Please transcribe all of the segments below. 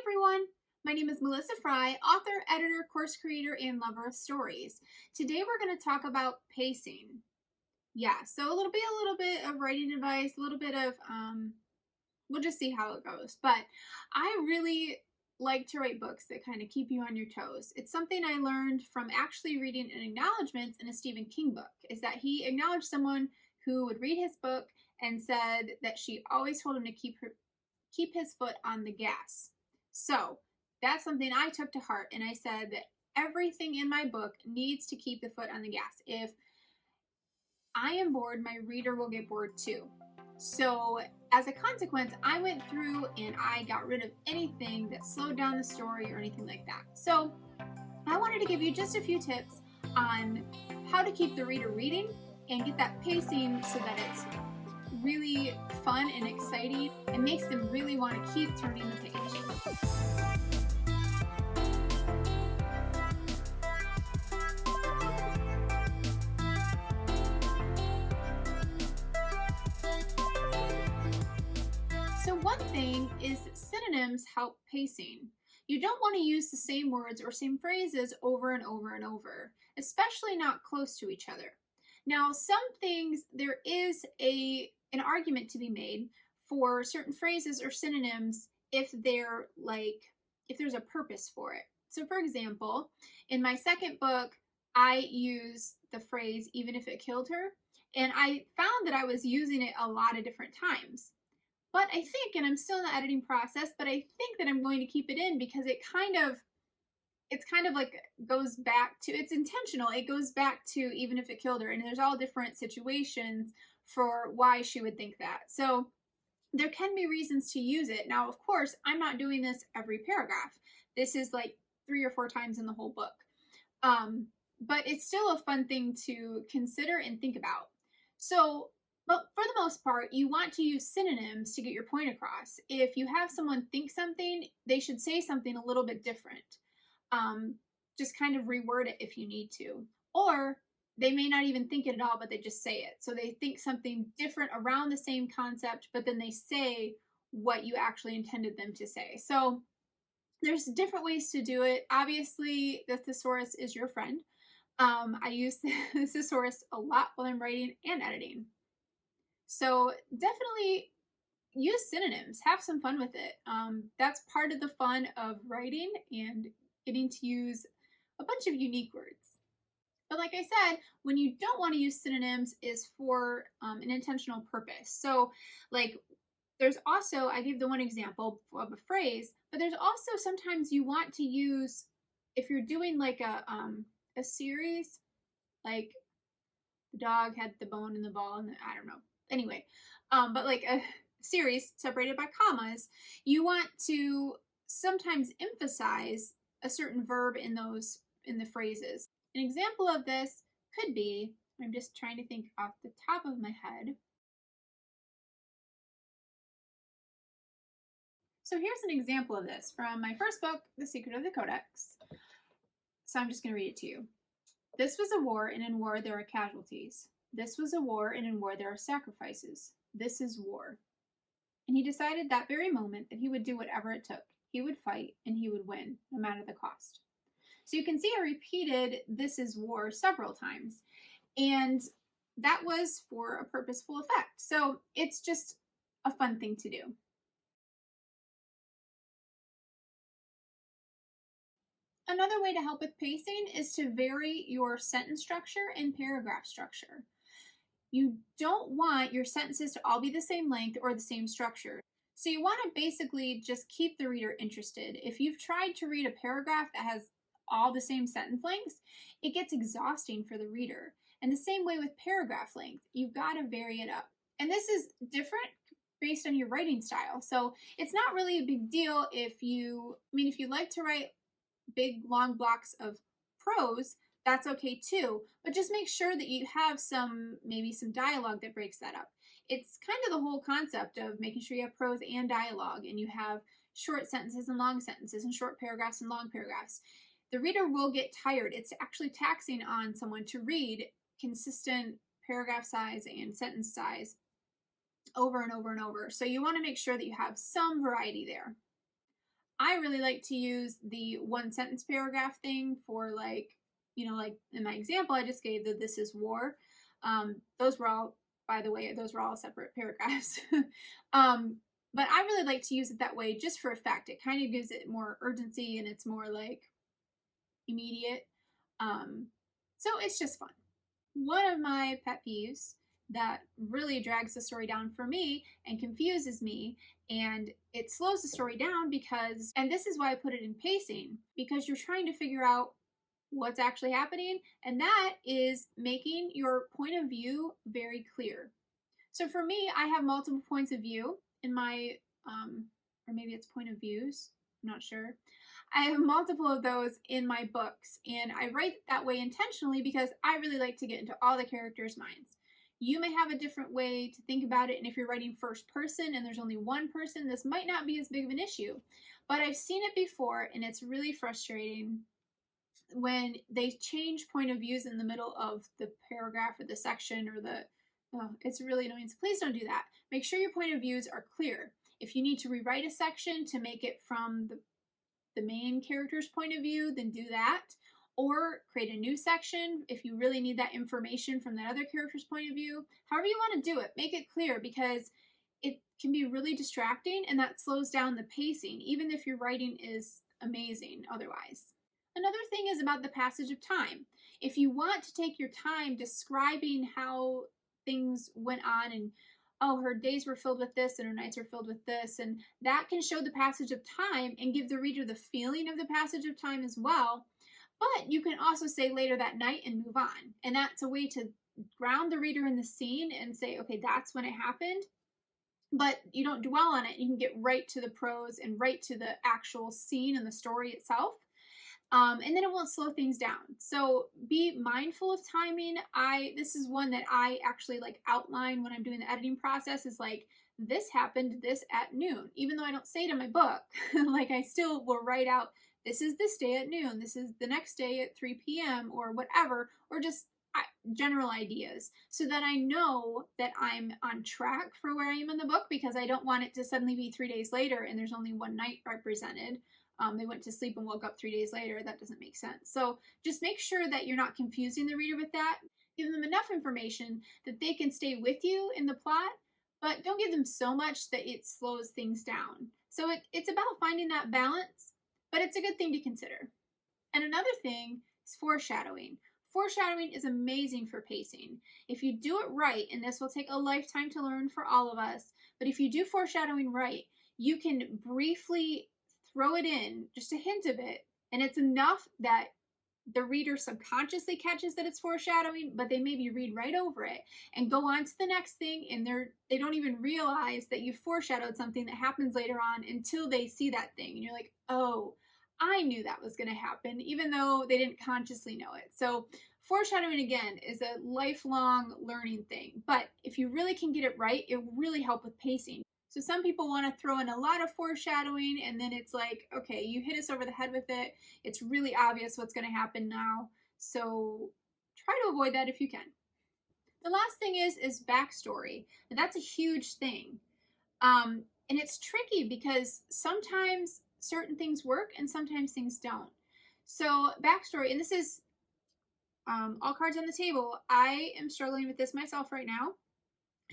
everyone! My name is Melissa Fry, author, editor, course creator, and lover of stories. Today we're going to talk about pacing. Yeah, so a little bit of writing advice, a little bit of, we'll just see how it goes. But I really like to write books that kind of keep you on your toes. It's something I learned from actually reading an acknowledgments in a Stephen King book, is that he acknowledged someone who would read his book and said that she always told him to keep his foot on the gas. So that's something I took to heart, and I said that everything in my book needs to keep the foot on the gas. If I am bored, my reader will get bored too. So as a consequence, I went through and I got rid of anything that slowed down the story or anything like that. So I wanted to give you just a few tips on how to keep the reader reading and get that pacing so that it's really fun and exciting and makes them really want to keep turning the page. So one thing is that synonyms help pacing. You don't want to use the same words or same phrases over and over and over, especially not close to each other. Now, some things, there is an argument to be made for certain phrases or synonyms if there's a purpose for it. So for example, in my second book, I use the phrase "even if it killed her," and I found that I was using it a lot of different times. But I think, and I'm still in the editing process, but I think that I'm going to keep it in because it's kind of like goes back to, it's intentional. It goes back to even if it killed her, and there's all different situations for why she would think that. So there can be reasons to use it. Now, of course, I'm not doing this every paragraph. This is like 3 or 4 times in the whole book. But it's still a fun thing to consider and think about. So, but for the most part, you want to use synonyms to get your point across. If you have someone think something, they should say something a little bit different. Just kind of reword it if you need to. Or they may not even think it at all, but they just say it. So they think something different around the same concept, but then they say what you actually intended them to say. So there's different ways to do it. Obviously, the thesaurus is your friend. I use the thesaurus a lot while I'm writing and editing. So definitely use synonyms. Have some fun with it. That's part of the fun of writing and getting to use a bunch of unique words. But like I said, when you don't want to use synonyms is for an intentional purpose. So like there's also, I gave the one example of a phrase, but there's also sometimes you want to use, if you're doing like a series, like the dog had the bone in the ball, and I don't know. Anyway, but like a series separated by commas, you want to sometimes emphasize a certain verb in the phrases. An example of this could be, I'm just trying to think off the top of my head. So here's an example of this from my first book, The Secret of the Codex. So I'm just going to read it to you. This was a war, and in war there are casualties. This was a war, and in war there are sacrifices. This is war. And he decided that very moment that he would do whatever it took. He would fight, and he would win, no matter the cost. So you can see I repeated "this is war" several times, and that was for a purposeful effect. So it's just a fun thing to do. Another way to help with pacing is to vary your sentence structure and paragraph structure. You don't want your sentences to all be the same length or the same structure. So you want to basically just keep the reader interested. If you've tried to read a paragraph that has all the same sentence lengths, it gets exhausting for the reader. And the same way with paragraph length, you've got to vary it up. And this is different based on your writing style. So it's not really a big deal if you like to write big long blocks of prose, that's okay too, but just make sure that you have maybe some dialogue that breaks that up. It's kind of the whole concept of making sure you have prose and dialogue, and you have short sentences and long sentences, and short paragraphs and long paragraphs. The reader will get tired. It's actually taxing on someone to read consistent paragraph size and sentence size over and over and over. So you want to make sure that you have some variety there. I I really like to use the one sentence paragraph thing for like, like in my example I just gave, the "this is war." Those were all, by the way, those were all separate paragraphs. But I really like to use it that way just for effect. It kind of gives it more urgency and it's more like immediate. So it's just fun. One of my pet peeves that really drags the story down for me and confuses me, and it slows the story down because, and this is why I put it in pacing, because you're trying to figure out what's actually happening, and that is making your point of view very clear. So for me, I have multiple points of view in my, or maybe it's point of views, I'm not sure. I have multiple of those in my books, and I write that way intentionally because I really like to get into all the characters' minds. You may have a different way to think about it, and if you're writing first person and there's only one person, this might not be as big of an issue. But I've seen it before, and it's really frustrating when they change point of views in the middle of the paragraph or the section or the, it's really annoying. So please don't do that. Make sure your point of views are clear. If you need to rewrite a section to make it from the main character's point of view, then do that. Or create a new section if you really need that information from that other character's point of view. However you want to do it, make it clear, because it can be really distracting and that slows down the pacing, even if your writing is amazing otherwise. Another thing is about the passage of time. If you want to take your time describing how things went on and, oh, her days were filled with this and her nights were filled with this, and that can show the passage of time and give the reader the feeling of the passage of time as well. But you can also say later that night and move on. And that's a way to ground the reader in the scene and say, okay, that's when it happened. But you don't dwell on it. You can get right to the prose and right to the actual scene and the story itself. And then it won't slow things down. So be mindful of timing. This is one that I actually like outline when I'm doing the editing process, is like, this happened this at noon. Even though I don't say it in my book, like I still will write out, this is this day at noon, this is the next day at 3 p.m. or whatever, or just general ideas, so that I know that I'm on track for where I am in the book, because I don't want it to suddenly be 3 days later and there's only one night represented. They went to sleep and woke up 3 days later. That doesn't make sense. So just make sure that you're not confusing the reader with that. Give them enough information that they can stay with you in the plot, but don't give them so much that it slows things down. So it's about finding that balance, but it's a good thing to consider. And another thing is foreshadowing. Foreshadowing is amazing for pacing. If you do it right, and this will take a lifetime to learn for all of us, but if you do foreshadowing right, you can briefly throw it in, just a hint of it, and it's enough that the reader subconsciously catches that it's foreshadowing, but they maybe read right over it and go on to the next thing, and they don't even realize that you foreshadowed something that happens later on until they see that thing, and you're like, oh, I knew that was going to happen, even though they didn't consciously know it. So foreshadowing, again, is a lifelong learning thing, but if you really can get it right, it will really help with pacing. So some people want to throw in a lot of foreshadowing, and then it's like, okay, you hit us over the head with it. It's really obvious what's going to happen now. So try to avoid that if you can. The last thing is backstory. And that's a huge thing. And it's tricky because sometimes certain things work and sometimes things don't. So backstory, and this is all cards on the table. I am struggling with this myself right now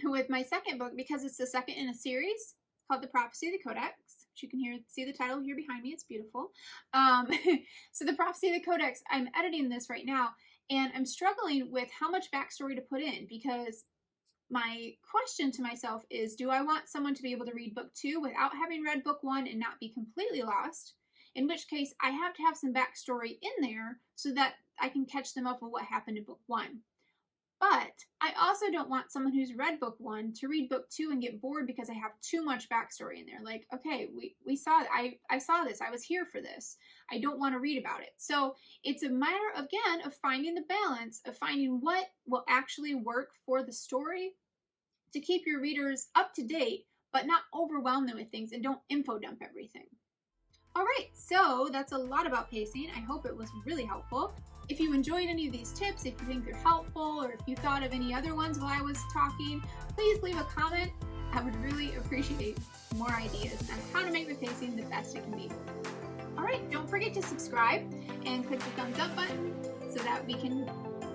with my second book, because it's the second in a series called The Prophecy of the Codex, which you can see the title here behind me. It's beautiful. So The Prophecy of the Codex, I'm editing this right now, and I'm struggling with how much backstory to put in, because my question to myself is, do I want someone to be able to read book 2 without having read book 1 and not be completely lost? In which case, I have to have some backstory in there so that I can catch them up with what happened in book 1. But I also don't want someone who's read book 1 to read book 2 and get bored because I have too much backstory in there. Like, okay, we saw it. I saw this. I was here for this. I don't want to read about it. So it's a matter, again, of finding the balance, of finding what will actually work for the story to keep your readers up to date, but not overwhelm them with things, and don't info dump everything. All right, so that's a lot about pacing. I hope it was really helpful. If you enjoyed any of these tips, if you think they're helpful, or if you thought of any other ones while I was talking, please leave a comment. I would really appreciate more ideas on how to make the pacing the best it can be. Alright, don't forget to subscribe and click the thumbs up button so that we can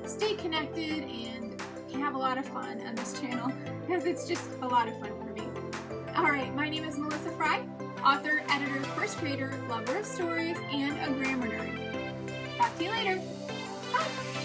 stay connected and can have a lot of fun on this channel, because it's just a lot of fun for me. Alright, my name is Melissa Fry, author, editor, course creator, lover of stories, and a grammar nerd. Talk to you later. Bye!